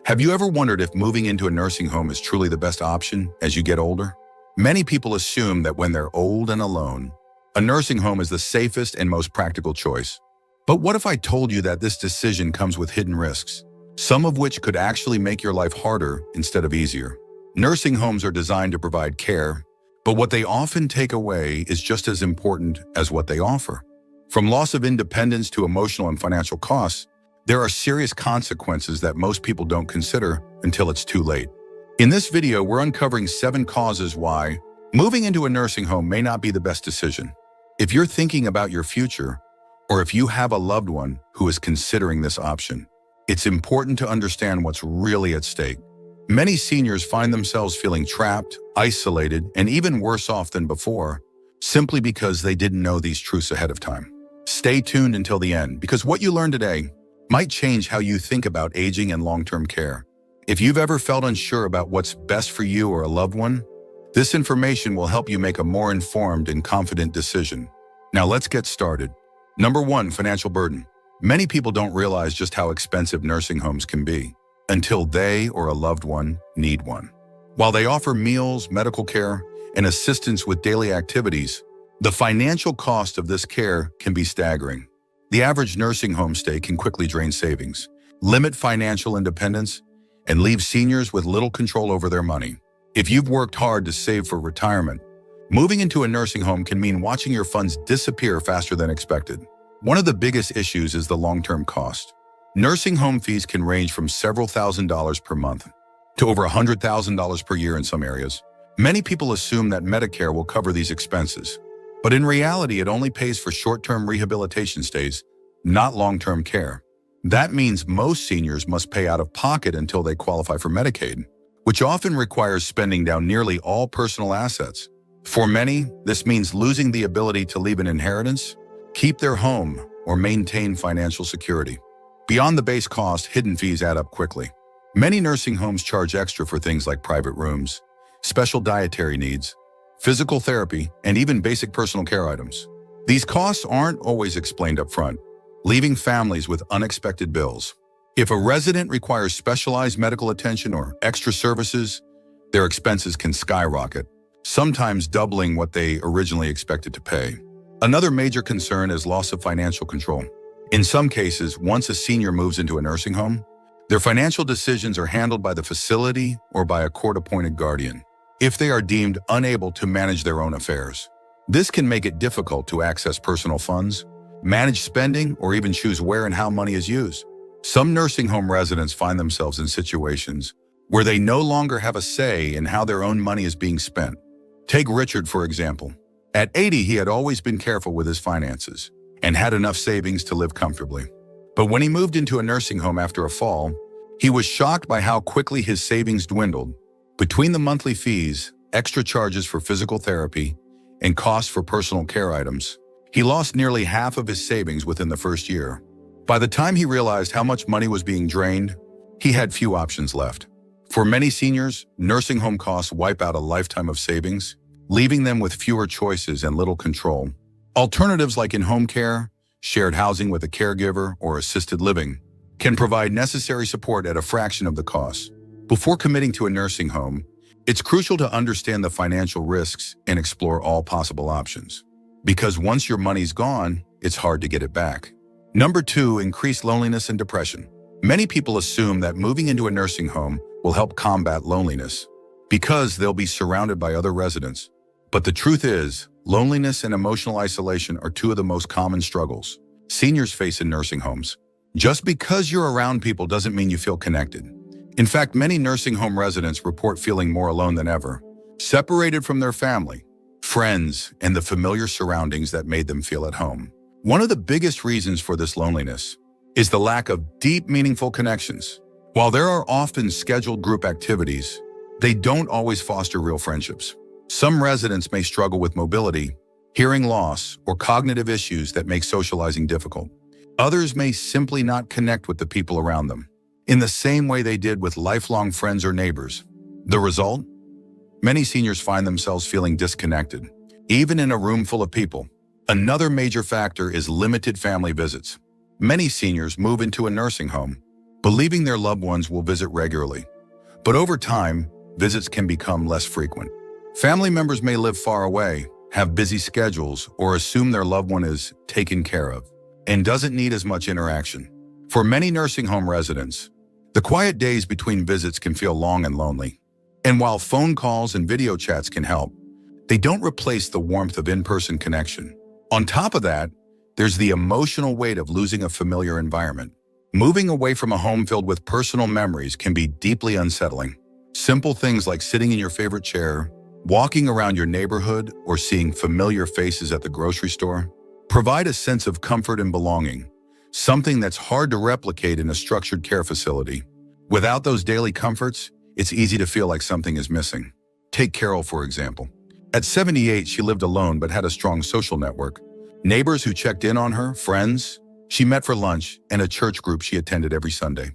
Have you ever wondered if moving into a nursing home is truly the best option as you get older? Many people assume that when they're old and alone, a nursing home is the safest and most practical choice. But what if I told you that this decision comes with hidden risks, some of which could actually make your life harder instead of easier? Nursing homes are designed to provide care, but what they often take away is just as important as what they offer. From loss of independence to emotional and financial costs, there are serious consequences that most people don't consider until it's too late. In this video, we're uncovering 7 causes why moving into a nursing home may not be the best decision. If you're thinking about your future, or if you have a loved one who is considering this option, it's important to understand what's really at stake. Many seniors find themselves feeling trapped, isolated, and even worse off than before, simply because they didn't know these truths ahead of time. Stay tuned until the end, because what you learn today might change how you think about aging and long-term care. If you've ever felt unsure about what's best for you or a loved one, this information will help you make a more informed and confident decision. Now let's get started. Number 1, financial burden. Many people don't realize just how expensive nursing homes can be until they or a loved one need one. While they offer meals, medical care, and assistance with daily activities, the financial cost of this care can be staggering. The average nursing home stay can quickly drain savings, limit financial independence, and leave seniors with little control over their money. If you've worked hard to save for retirement, moving into a nursing home can mean watching your funds disappear faster than expected. One of the biggest issues is the long-term cost. Nursing home fees can range from several $1,000s per month to over $100,000 per year in some areas. Many people assume that Medicare will cover these expenses, but in reality, it only pays for short-term rehabilitation stays, not long-term care. That means most seniors must pay out of pocket until they qualify for Medicaid, which often requires spending down nearly all personal assets. For many, this means losing the ability to leave an inheritance, keep their home, or maintain financial security. Beyond the base cost, hidden fees add up quickly. Many nursing homes charge extra for things like private rooms, special dietary needs, physical therapy, and even basic personal care items. These costs aren't always explained up front, leaving families with unexpected bills. If a resident requires specialized medical attention or extra services, their expenses can skyrocket, sometimes doubling what they originally expected to pay. Another major concern is loss of financial control. In some cases, once a senior moves into a nursing home, their financial decisions are handled by the facility or by a court-appointed guardian, if they are deemed unable to manage their own affairs. This can make it difficult to access personal funds, manage spending, or even choose where and how money is used. Some nursing home residents find themselves in situations where they no longer have a say in how their own money is being spent. Take Richard, for example. At 80, he had always been careful with his finances and had enough savings to live comfortably. But when he moved into a nursing home after a fall, he was shocked by how quickly his savings dwindled. Between the monthly fees, extra charges for physical therapy, and costs for personal care items, he lost nearly half of his savings within the first year. By the time he realized how much money was being drained, he had few options left. For many seniors, nursing home costs wipe out a lifetime of savings, leaving them with fewer choices and little control. Alternatives like in-home care, shared housing with a caregiver, or assisted living can provide necessary support at a fraction of the cost. Before committing to a nursing home, it's crucial to understand the financial risks and explore all possible options. Because once your money's gone, it's hard to get it back. Number 2, increased loneliness and depression. Many people assume that moving into a nursing home will help combat loneliness because they'll be surrounded by other residents. But the truth is, loneliness and emotional isolation are 2 of the most common struggles seniors face in nursing homes. Just because you're around people doesn't mean you feel connected. In fact, many nursing home residents report feeling more alone than ever, separated from their family, friends, and the familiar surroundings that made them feel at home. One of the biggest reasons for this loneliness is the lack of deep, meaningful connections. While there are often scheduled group activities, they don't always foster real friendships. Some residents may struggle with mobility, hearing loss, or cognitive issues that make socializing difficult. Others may simply not connect with the people around them in the same way they did with lifelong friends or neighbors. The result? Many seniors find themselves feeling disconnected, even in a room full of people. Another major factor is limited family visits. Many seniors move into a nursing home believing their loved ones will visit regularly. But over time, visits can become less frequent. Family members may live far away, have busy schedules, or assume their loved one is taken care of and doesn't need as much interaction. For many nursing home residents, the quiet days between visits can feel long and lonely. And while phone calls and video chats can help, they don't replace the warmth of in-person connection. On top of that, there's the emotional weight of losing a familiar environment. Moving away from a home filled with personal memories can be deeply unsettling. Simple things like sitting in your favorite chair, walking around your neighborhood, or seeing familiar faces at the grocery store provide a sense of comfort and belonging, something that's hard to replicate in a structured care facility. Without those daily comforts, it's easy to feel like something is missing. Take Carol, for example. At 78, she lived alone but had a strong social network. Neighbors who checked in on her, friends she met for lunch, and a church group she attended every Sunday.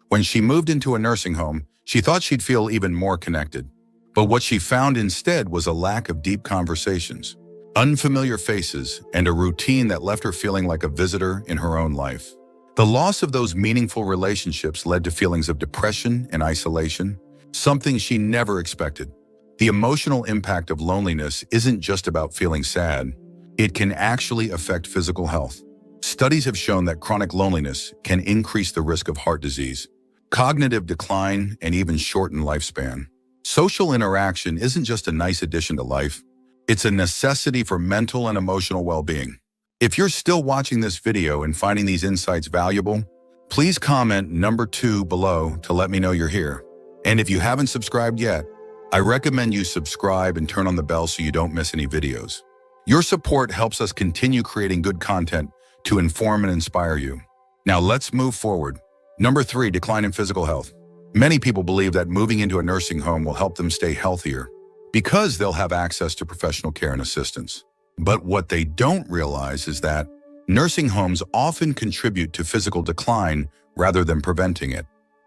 When she moved into a nursing home, she thought she'd feel even more connected. But what she found instead was a lack of deep conversations, unfamiliar faces, and a routine that left her feeling like a visitor in her own life. The loss of those meaningful relationships led to feelings of depression and isolation, something she never expected. The emotional impact of loneliness isn't just about feeling sad. It can actually affect physical health. Studies have shown that chronic loneliness can increase the risk of heart disease, cognitive decline, and even shorten lifespan. Social interaction isn't just a nice addition to life. It's a necessity for mental and emotional well-being. If you're still watching this video and finding these insights valuable, please comment number 2 below to let me know you're here. And if you haven't subscribed yet, I recommend you subscribe and turn on the bell so you don't miss any videos. Your support helps us continue creating good content to inform and inspire you. Now let's move forward. Number 3, decline in physical health. Many people believe that moving into a nursing home will help them stay healthier because they'll have access to professional care and assistance. But what they don't realize is that nursing homes often contribute to physical decline rather than preventing it.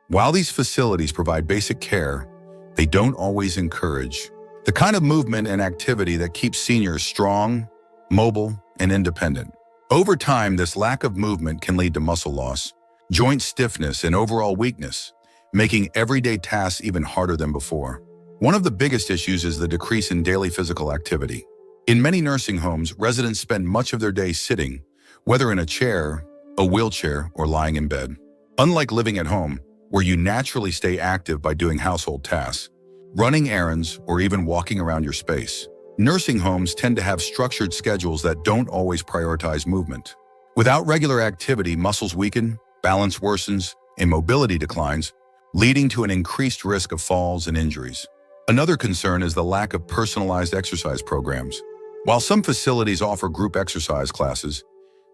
While these facilities provide basic care, they don't always encourage the kind of movement and activity that keeps seniors strong, mobile, and independent. Over time, this lack of movement can lead to muscle loss, joint stiffness, and overall weakness, making everyday tasks even harder than before. One of the biggest issues is the decrease in daily physical activity. In many nursing homes, residents spend much of their day sitting, whether in a chair, a wheelchair, or lying in bed. Unlike living at home, where you naturally stay active by doing household tasks, running errands, or even walking around your space, nursing homes tend to have structured schedules that don't always prioritize movement. Without regular activity, muscles weaken, balance worsens, and mobility declines, leading to an increased risk of falls and injuries. Another concern is the lack of personalized exercise programs. While some facilities offer group exercise classes,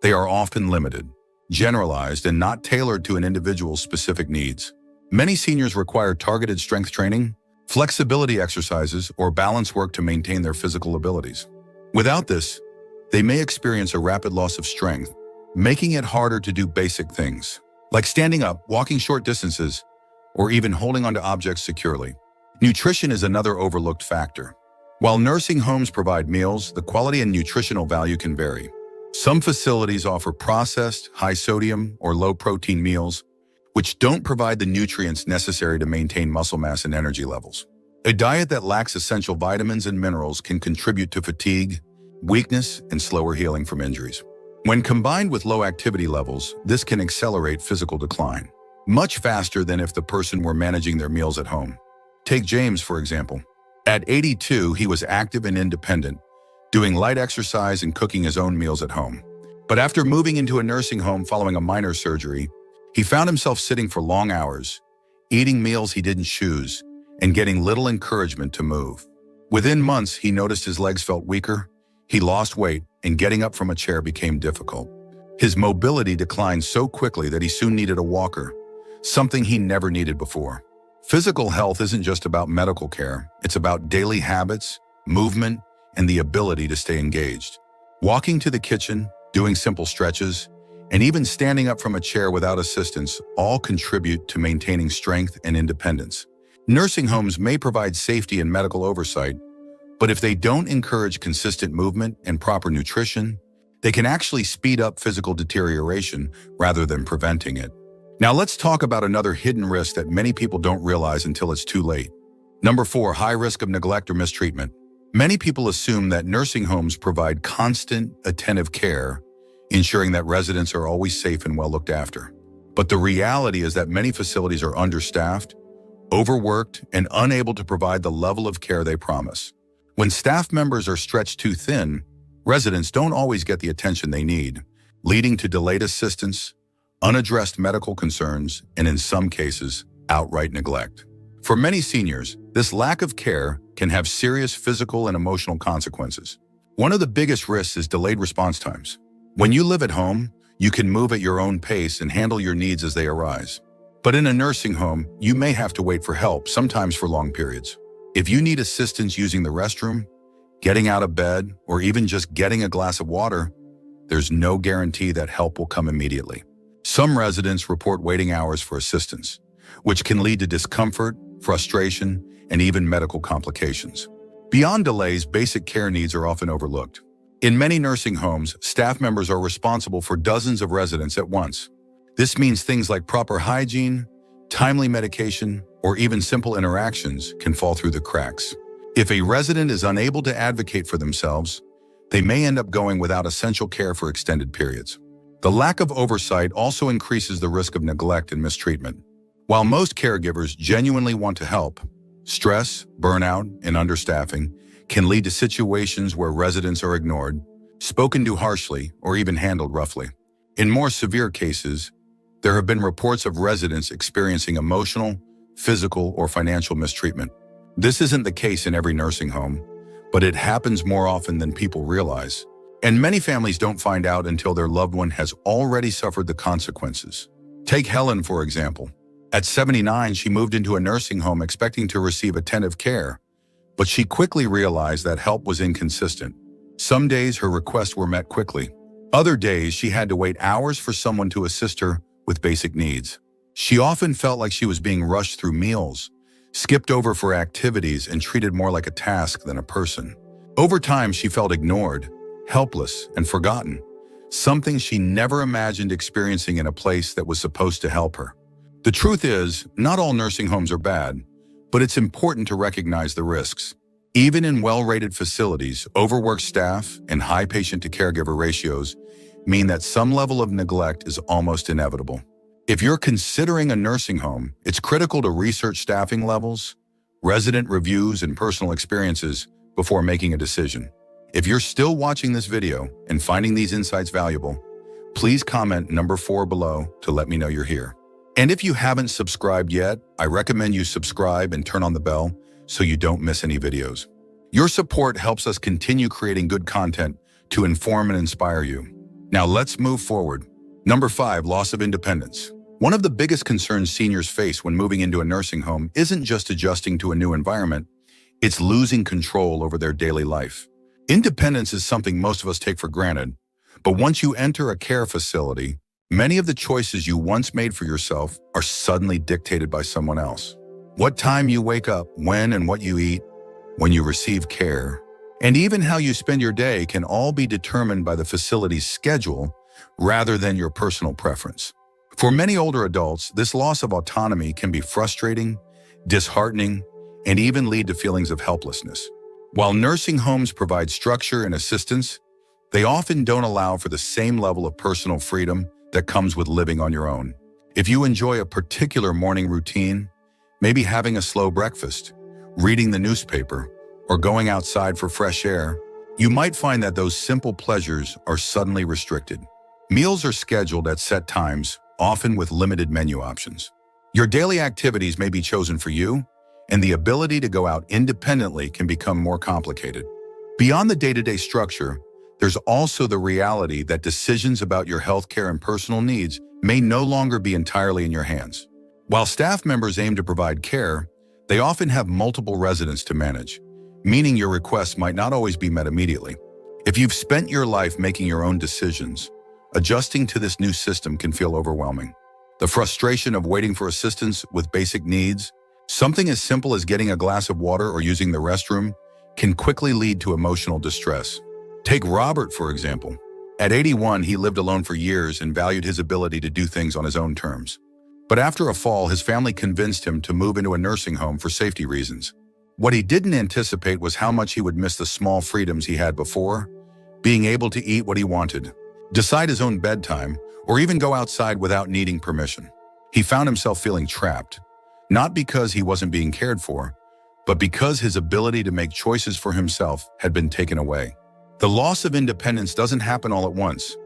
they are often limited, generalized, and not tailored to an individual's specific needs. Many seniors require targeted strength training, flexibility exercises, or balance work to maintain their physical abilities. Without this, they may experience a rapid loss of strength, making it harder to do basic things, like standing up, walking short distances, or even holding onto objects securely. Nutrition is another overlooked factor. While nursing homes provide meals, the quality and nutritional value can vary. Some facilities offer processed, high-sodium, or low-protein meals, which don't provide the nutrients necessary to maintain muscle mass and energy levels. A diet that lacks essential vitamins and minerals can contribute to fatigue, weakness, and slower healing from injuries. When combined with low activity levels, this can accelerate physical decline, much faster than if the person were managing their meals at home. Take James, for example. At 82, he was active and independent, doing light exercise and cooking his own meals at home. But after moving into a nursing home following a minor surgery, he found himself sitting for long hours, eating meals he didn't choose, and getting little encouragement to move. Within months, he noticed his legs felt weaker, he lost weight, and getting up from a chair became difficult. His mobility declined so quickly that he soon needed a walker, something he never needed before. Physical health isn't just about medical care, it's about daily habits, movement, and the ability to stay engaged. Walking to the kitchen, doing simple stretches, and even standing up from a chair without assistance all contribute to maintaining strength and independence. Nursing homes may provide safety and medical oversight, but if they don't encourage consistent movement and proper nutrition, they can actually speed up physical deterioration rather than preventing it. Now let's talk about another hidden risk that many people don't realize until it's too late. Number 4, high risk of neglect or mistreatment. Many people assume that nursing homes provide constant, attentive care, ensuring that residents are always safe and well looked after. But the reality is that many facilities are understaffed, overworked, and unable to provide the level of care they promise. When staff members are stretched too thin, residents don't always get the attention they need, leading to delayed assistance, unaddressed medical concerns, and in some cases, outright neglect. For many seniors, this lack of care can have serious physical and emotional consequences. One of the biggest risks is delayed response times. When you live at home, you can move at your own pace and handle your needs as they arise. But in a nursing home, you may have to wait for help, sometimes for long periods. If you need assistance using the restroom, getting out of bed, or even just getting a glass of water, there's no guarantee that help will come immediately. Some residents report waiting hours for assistance, which can lead to discomfort, frustration, and even medical complications. Beyond delays, basic care needs are often overlooked. In many nursing homes, staff members are responsible for dozens of residents at once. This means things like proper hygiene, timely medication, or even simple interactions can fall through the cracks. If a resident is unable to advocate for themselves, they may end up going without essential care for extended periods. The lack of oversight also increases the risk of neglect and mistreatment. While most caregivers genuinely want to help, stress, burnout, and understaffing can lead to situations where residents are ignored, spoken to harshly, or even handled roughly. In more severe cases, there have been reports of residents experiencing emotional, physical, or financial mistreatment. This isn't the case in every nursing home, but it happens more often than people realize. And many families don't find out until their loved one has already suffered the consequences. Take Helen, for example. At 79, she moved into a nursing home expecting to receive attentive care, but she quickly realized that help was inconsistent. Some days her requests were met quickly. Other days she had to wait hours for someone to assist her with basic needs. She often felt like she was being rushed through meals, skipped over for activities, and treated more like a task than a person. Over time, she felt ignored, helpless, and forgotten, something she never imagined experiencing in a place that was supposed to help her. The truth is, not all nursing homes are bad, but it's important to recognize the risks. Even in well-rated facilities, overworked staff and high patient-to-caregiver ratios mean that some level of neglect is almost inevitable. If you're considering a nursing home, it's critical to research staffing levels, resident reviews, and personal experiences before making a decision. If you're still watching this video and finding these insights valuable, please comment number 4 below to let me know you're here. And if you haven't subscribed yet, I recommend you subscribe and turn on the bell so you don't miss any videos. Your support helps us continue creating good content to inform and inspire you. Now let's move forward. Number 5, loss of independence. One of the biggest concerns seniors face when moving into a nursing home isn't just adjusting to a new environment, it's losing control over their daily life. Independence is something most of us take for granted, but once you enter a care facility, many of the choices you once made for yourself are suddenly dictated by someone else. What time you wake up, when and what you eat, when you receive care, and even how you spend your day can all be determined by the facility's schedule rather than your personal preference. For many older adults, this loss of autonomy can be frustrating, disheartening, and even lead to feelings of helplessness. While nursing homes provide structure and assistance, they often don't allow for the same level of personal freedom that comes with living on your own. If you enjoy a particular morning routine, maybe having a slow breakfast, reading the newspaper, or going outside for fresh air, you might find that those simple pleasures are suddenly restricted. Meals are scheduled at set times, often with limited menu options. Your daily activities may be chosen for you, and the ability to go out independently can become more complicated. Beyond the day-to-day structure, there's also the reality that decisions about your healthcare and personal needs may no longer be entirely in your hands. While staff members aim to provide care, they often have multiple residents to manage, meaning your requests might not always be met immediately. If you've spent your life making your own decisions, adjusting to this new system can feel overwhelming. The frustration of waiting for assistance with basic needs, something as simple as getting a glass of water or using the restroom, can quickly lead to emotional distress. Take Robert, for example. At 81, he lived alone for years and valued his ability to do things on his own terms. But after a fall, his family convinced him to move into a nursing home for safety reasons. What he didn't anticipate was how much he would miss the small freedoms he had before, being able to eat what he wanted, decide his own bedtime, or even go outside without needing permission. He found himself feeling trapped, not because he wasn't being cared for, but because his ability to make choices for himself had been taken away. The loss of independence doesn't happen all at once,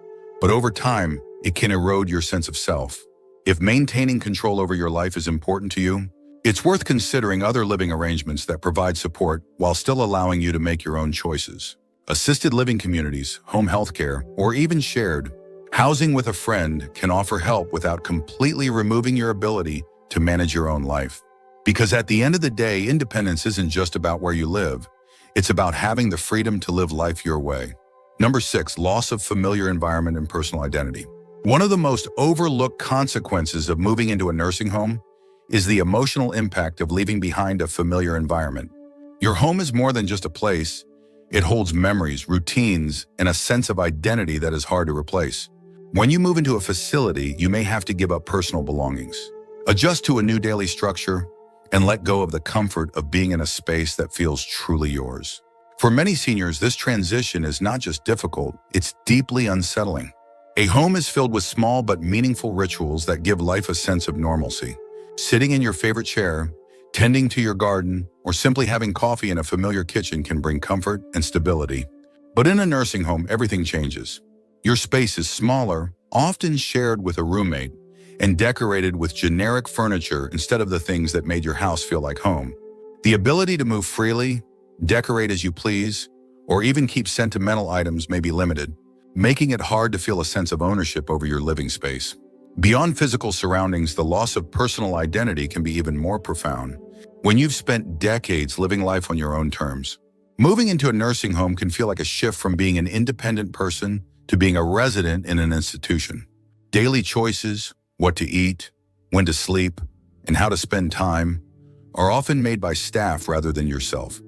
but over time, it can erode your sense of self. If maintaining control over your life is important to you, it's worth considering other living arrangements that provide support while still allowing you to make your own choices. Assisted living communities, home health care, or even shared housing with a friend can offer help without completely removing your ability to manage your own life. Because at the end of the day, independence isn't just about where you live. It's about having the freedom to live life your way. Number 6, loss of familiar environment and personal identity. One of the most overlooked consequences of moving into a nursing home is the emotional impact of leaving behind a familiar environment. Your home is more than just a place. It holds memories, routines, and a sense of identity that is hard to replace. When you move into a facility, you may have to give up personal belongings, adjust to a new daily structure, and let go of the comfort of being in a space that feels truly yours. For many seniors, this transition is not just difficult, it's deeply unsettling. A home is filled with small but meaningful rituals that give life a sense of normalcy. Sitting in your favorite chair, tending to your garden, or simply having coffee in a familiar kitchen can bring comfort and stability. But in a nursing home, everything changes. Your space is smaller, often shared with a roommate, and decorated with generic furniture instead of the things that made your house feel like home. The ability to move freely, decorate as you please, or even keep sentimental items may be limited, making it hard to feel a sense of ownership over your living space. Beyond physical surroundings, the loss of personal identity can be even more profound. When you've spent decades living life on your own terms, moving into a nursing home can feel like a shift from being an independent person to being a resident in an institution. Daily choices, what to eat, when to sleep, and how to spend time are often made by staff rather than yourself.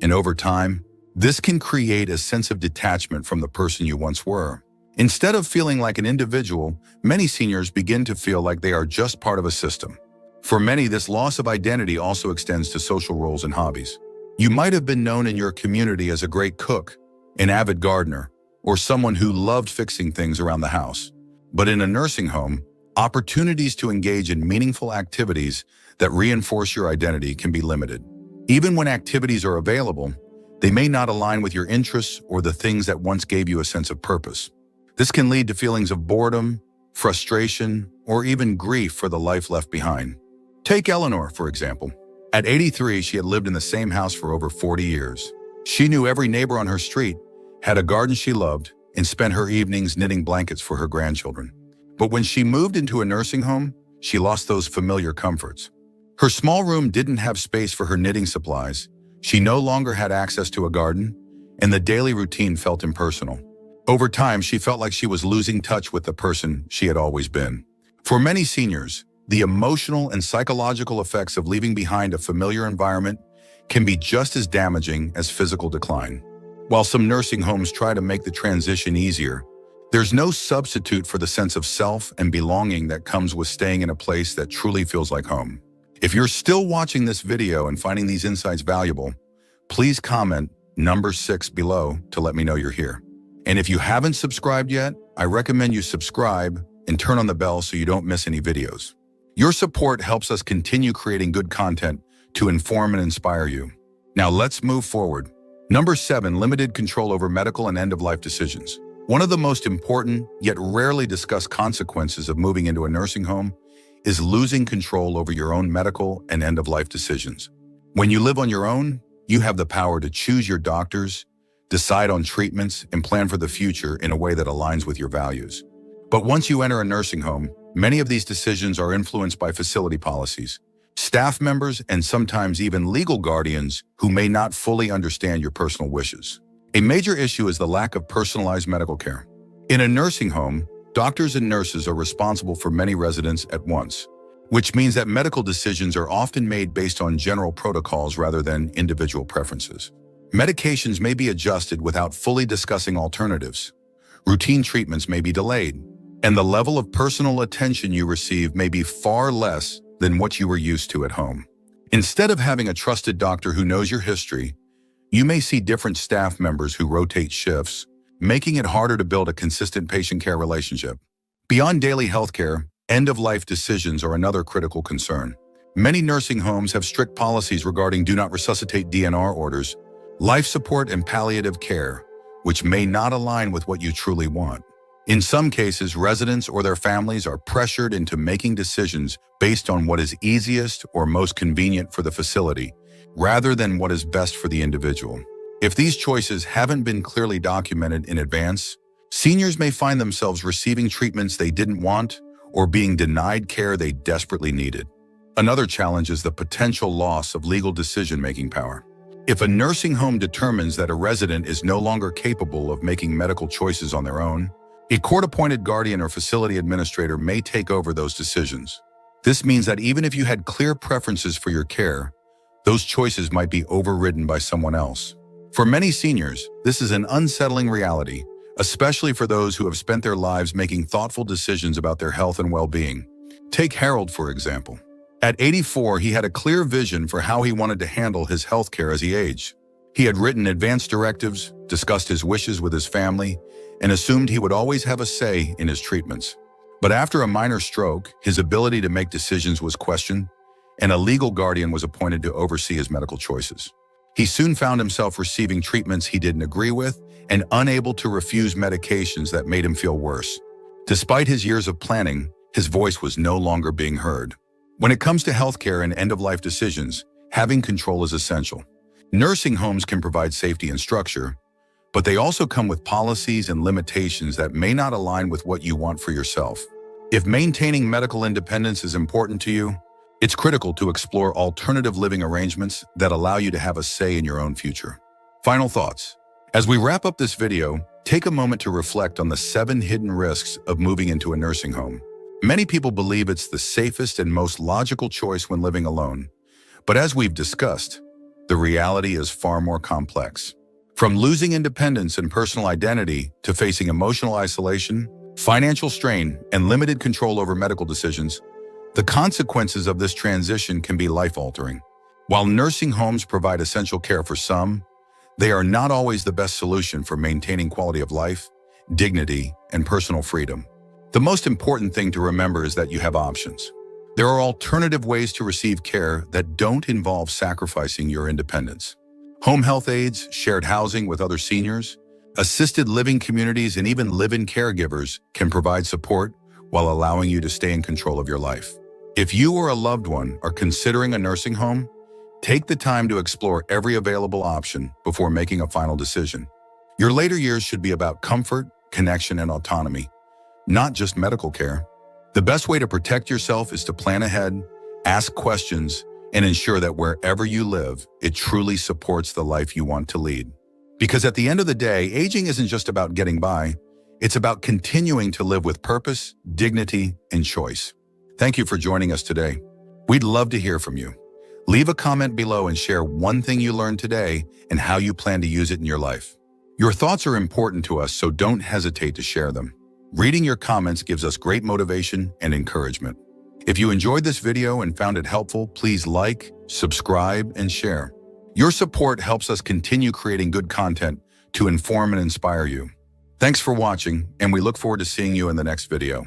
And over time, this can create a sense of detachment from the person you once were. Instead of feeling like an individual, many seniors begin to feel like they are just part of a system. For many, this loss of identity also extends to social roles and hobbies. You might have been known in your community as a great cook, an avid gardener, or someone who loved fixing things around the house. But in a nursing home, opportunities to engage in meaningful activities that reinforce your identity can be limited. Even when activities are available, they may not align with your interests or the things that once gave you a sense of purpose. This can lead to feelings of boredom, frustration, or even grief for the life left behind. Take Eleanor, for example. At 83, she had lived in the same house for over 40 years. She knew every neighbor on her street, had a garden she loved, and spent her evenings knitting blankets for her grandchildren. But when she moved into a nursing home, she lost those familiar comforts. Her small room didn't have space for her knitting supplies. She no longer had access to a garden, and the daily routine felt impersonal. Over time, she felt like she was losing touch with the person she had always been. For many seniors, the emotional and psychological effects of leaving behind a familiar environment can be just as damaging as physical decline. While some nursing homes try to make the transition easier, there's no substitute for the sense of self and belonging that comes with staying in a place that truly feels like home. If you're still watching this video and finding these insights valuable, please comment number 6 below to let me know you're here. And if you haven't subscribed yet, I recommend you subscribe and turn on the bell so you don't miss any videos. Your support helps us continue creating good content to inform and inspire you. Now let's move forward. Number 7, limited control over medical and end-of-life decisions. One of the most important, yet rarely discussed consequences of moving into a nursing home is losing control over your own medical and end-of-life decisions. When you live on your own, you have the power to choose your doctors, decide on treatments, and plan for the future in a way that aligns with your values. But once you enter a nursing home, many of these decisions are influenced by facility policies, staff members, and sometimes even legal guardians who may not fully understand your personal wishes. A major issue is the lack of personalized medical care. In a nursing home, doctors and nurses are responsible for many residents at once, which means that medical decisions are often made based on general protocols rather than individual preferences. Medications may be adjusted without fully discussing alternatives. Routine treatments may be delayed, and the level of personal attention you receive may be far less than what you were used to at home. Instead of having a trusted doctor who knows your history, you may see different staff members who rotate shifts, making it harder to build a consistent patient care relationship. Beyond daily healthcare, end-of-life decisions are another critical concern. Many nursing homes have strict policies regarding do not resuscitate DNR orders, life support and palliative care, which may not align with what you truly want. In some cases, residents or their families are pressured into making decisions based on what is easiest or most convenient for the facility, rather than what is best for the individual. If these choices haven't been clearly documented in advance, seniors may find themselves receiving treatments they didn't want or being denied care they desperately needed. Another challenge is the potential loss of legal decision-making power. If a nursing home determines that a resident is no longer capable of making medical choices on their own, a court-appointed guardian or facility administrator may take over those decisions. This means that even if you had clear preferences for your care, those choices might be overridden by someone else. For many seniors, this is an unsettling reality, especially for those who have spent their lives making thoughtful decisions about their health and well-being. Take Harold, for example. At 84, he had a clear vision for how he wanted to handle his health care as he aged. He had written advance directives, discussed his wishes with his family, and assumed he would always have a say in his treatments. But after a minor stroke, his ability to make decisions was questioned, and a legal guardian was appointed to oversee his medical choices. He soon found himself receiving treatments he didn't agree with and unable to refuse medications that made him feel worse. Despite his years of planning, his voice was no longer being heard. When it comes to healthcare and end-of-life decisions, having control is essential. Nursing homes can provide safety and structure, but they also come with policies and limitations that may not align with what you want for yourself. If maintaining medical independence is important to you, it's critical to explore alternative living arrangements that allow you to have a say in your own future. Final thoughts. As we wrap up this video, take a moment to reflect on the 7 hidden risks of moving into a nursing home. Many people believe it's the safest and most logical choice when living alone. But as we've discussed, the reality is far more complex. From losing independence and personal identity to facing emotional isolation, financial strain, and limited control over medical decisions, the consequences of this transition can be life-altering. While nursing homes provide essential care for some, they are not always the best solution for maintaining quality of life, dignity, and personal freedom. The most important thing to remember is that you have options. There are alternative ways to receive care that don't involve sacrificing your independence. Home health aides, shared housing with other seniors, assisted living communities, and even live-in caregivers can provide support while allowing you to stay in control of your life. If you or a loved one are considering a nursing home, take the time to explore every available option before making a final decision. Your later years should be about comfort, connection, and autonomy, not just medical care. The best way to protect yourself is to plan ahead, ask questions, and ensure that wherever you live, it truly supports the life you want to lead. Because at the end of the day, aging isn't just about getting by, it's about continuing to live with purpose, dignity, and choice. Thank you for joining us today. We'd love to hear from you. Leave a comment below and share one thing you learned today and how you plan to use it in your life. Your thoughts are important to us, so don't hesitate to share them. Reading your comments gives us great motivation and encouragement. If you enjoyed this video and found it helpful, please like, subscribe, and share. Your support helps us continue creating good content to inform and inspire you. Thanks for watching, and we look forward to seeing you in the next video.